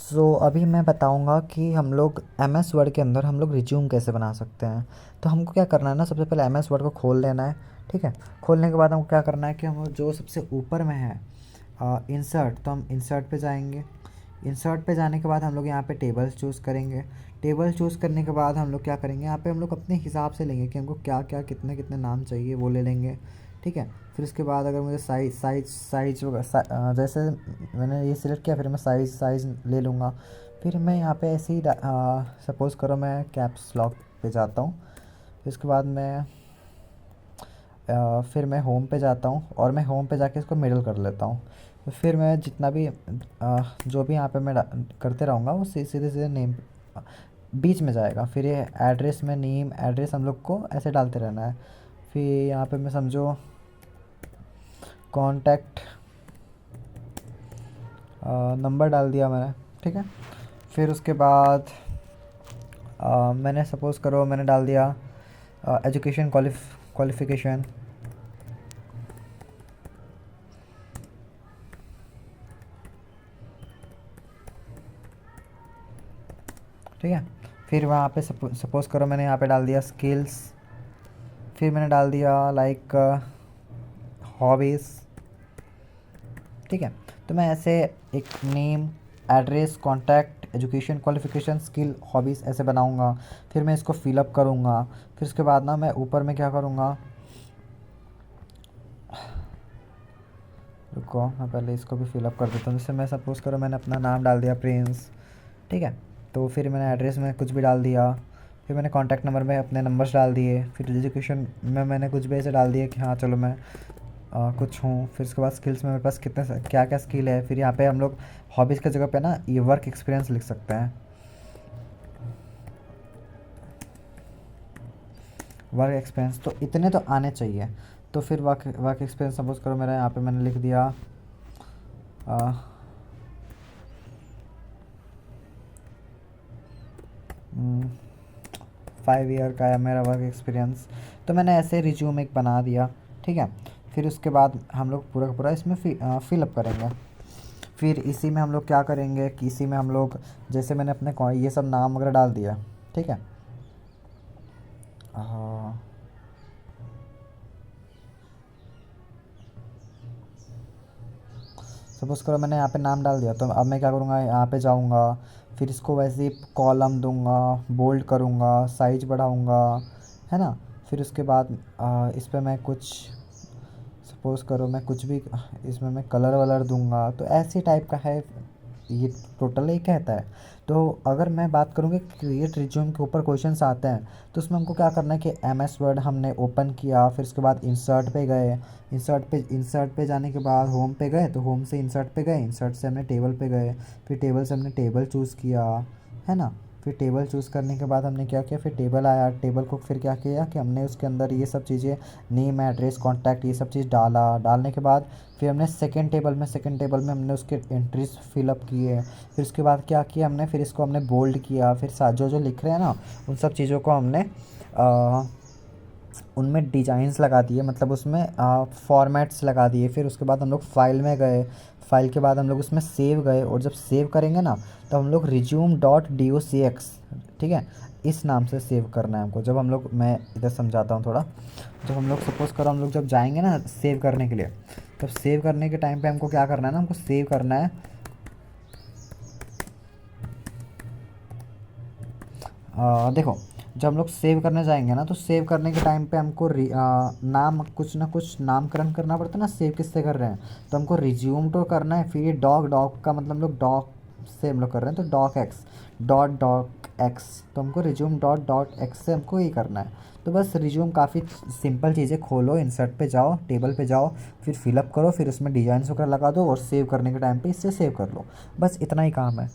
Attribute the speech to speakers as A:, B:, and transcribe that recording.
A: सो अभी मैं बताऊंगा कि हम लोग एम एस वर्ड के अंदर हम लोग रिज्यूम कैसे बना सकते हैं। तो हमको क्या करना है ना, सबसे पहले एम एस वर्ड को खोल लेना है। ठीक है। खोलने के बाद हमको क्या करना है कि हम जो सबसे ऊपर में है इंसर्ट, तो हम इंसर्ट पे जाएंगे। इंसर्ट पे जाने के बाद हम लोग यहाँ पे टेबल्स चूज़ करेंगे। टेबल चूज़ करने के बाद हम लोग क्या करेंगे, यहाँ पे हम लोग अपने हिसाब से लेंगे कि हमको क्या क्या कितने कितने नाम चाहिए, वो ले लेंगे। ठीक है। फिर उसके बाद अगर मुझे साइज जैसे मैंने ये सिलेक्ट किया, फिर मैं साइज़ ले लूँगा। फिर मैं यहाँ पे ऐसे ही सपोज़ करो मैं कैप्स लॉक पे जाता हूँ। फिर उसके बाद फिर मैं होम पे जाता हूँ और मैं होम पे जाके इसको मिडल कर लेता हूँ। तो फिर मैं जितना भी जो भी यहाँ पे मैं करते रहूँगा वो सीधे सीधे नेम बीच में जाएगा। फिर ये एड्रेस में नेम एड्रेस हम लोग को ऐसे डालते रहना है। फिर यहाँ पे मैं समझो कॉन्टैक्ट नंबर डाल दिया मैंने। ठीक है। फिर उसके बाद मैंने सपोज़ करो मैंने डाल दिया एजुकेशन क्वालिफ़िकेशन। ठीक है। फिर वहाँ पे सपोज़ करो मैंने यहाँ पे डाल दिया स्किल्स। फिर मैंने डाल दिया लाइक हॉबीज़। ठीक है। तो मैं ऐसे एक name address contact education qualification skill hobbies ऐसे बनाऊँगा। फिर मैं इसको फिलअप करूँगा। फिर उसके बाद ना मैं ऊपर में क्या करूँगा, रुको मैं पहले इसको भी फिलअप कर देता हूँ। जैसे मैं सपोज़ करो मैंने अपना नाम डाल दिया प्रिंस। ठीक है। तो फिर मैंने एड्रेस में कुछ भी डाल दिया। फिर मैंने कॉन्टैक्ट नंबर में अपने नंबर्स डाल दिए। फिर एजुकेशन में मैंने कुछ भी ऐसे डाल दिया कि हाँ चलो मैं कुछ हूँ। फिर उसके बाद स्किल्स में मेरे पास कितने क्या क्या स्किल है। फिर यहाँ पे हम लोग हॉबीज़ की जगह पे ना ये वर्क एक्सपीरियंस लिख सकते हैं। वर्क एक्सपीरियंस तो इतने तो आने चाहिए। तो फिर वर्क एक्सपीरियंस सपोज करो मेरा यहाँ पे मैंने लिख दिया 5 ईयर का है मेरा वर्क एक्सपीरियंस। तो मैंने ऐसे रिज्यूम एक बना दिया। ठीक है। फिर उसके बाद हम लोग पूरा का पूरा इसमें फिलअप करेंगे। फिर इसी में हम लोग क्या करेंगे कि इसी में हम लोग जैसे मैंने अपने ये सब नाम वगैरह डाल दिया। ठीक है। सपोज़ करो मैंने यहाँ पे नाम डाल दिया, तो अब मैं क्या करूँगा, यहाँ पे जाऊँगा। फिर इसको वैसे ही कॉलम दूंगा, बोल्ड करूँगा, साइज बढ़ाऊँगा, है ना। फिर उसके बाद इस पे मैं कुछ सपोज़ करो मैं कुछ भी इसमें मैं कलर वलर दूंगा। तो ऐसी टाइप का है ये, टोटल ही कहता है। तो अगर मैं बात करूँ कि क्रिएट रिज्यूम के ऊपर क्वेश्चंस आते हैं, तो उसमें हमको क्या करना है कि एम एस वर्ड हमने ओपन किया। फिर उसके बाद इंसर्ट पे गए। इंसर्ट पे जाने के बाद होम पे गए, तो होम से इंसर्ट पे गए, इंसर्ट से हमने टेबल पे गए। फिर टेबल से हमने टेबल चूज़ किया, है ना। फिर टेबल चूज़ करने के बाद हमने क्या किया, फिर टेबल आया, टेबल को फिर क्या किया कि हमने उसके अंदर ये सब चीज़ें नेम एड्रेस कॉन्टैक्ट ये सब चीज़ डाला। डालने के बाद फिर हमने सेकंड टेबल में हमने उसके एंट्रीज फिलअप किए। फिर उसके बाद क्या किया हमने, फिर इसको हमने बोल्ड किया। फिर जो जो लिख रहे हैं ना उन सब चीज़ों को हमने उनमें डिजाइंस लगा दिए, मतलब उसमें फॉर्मेट्स लगा दिए। फिर उसके बाद हम लोग फाइल में गए। फाइल के बाद हम लोग उसमें सेव गए, और जब सेव करेंगे ना तो हम लोग रिज्यूम डॉट docx, ठीक है, इस नाम से सेव करना है हमको। जब हम लोग, मैं इधर समझाता हूँ थोड़ा। जब हम लोग सपोज़ करो हम लोग जब जाएंगे ना सेव करने के लिए, तब सेव करने के टाइम पे हमको क्या करना है ना, हमको सेव करना है देखो, जब हम लोग सेव करने जाएंगे ना, तो सेव करने के टाइम पे हमको नाम कुछ ना कुछ नामकरण करना पड़ता है ना, सेव किससे कर रहे हैं। तो हमको रिज्यूम तो करना है। फिर ये डॉग का मतलब हम लोग डॉग से हम लोग कर रहे हैं, तो डॉग एक्स, तो हमको रिज्यूम डॉट एक्स से हमको ये करना है। तो बस रिज्यूम काफ़ी सिंपल चीज़ें, खोलो इंसर्ट पे जाओ, टेबल पे जाओ, फिर फिलअप करो, फिर उसमें डिजाइन वगैरह लगा दो, और सेव करने के टाइम पे इससे सेव कर लो। बस इतना ही काम है।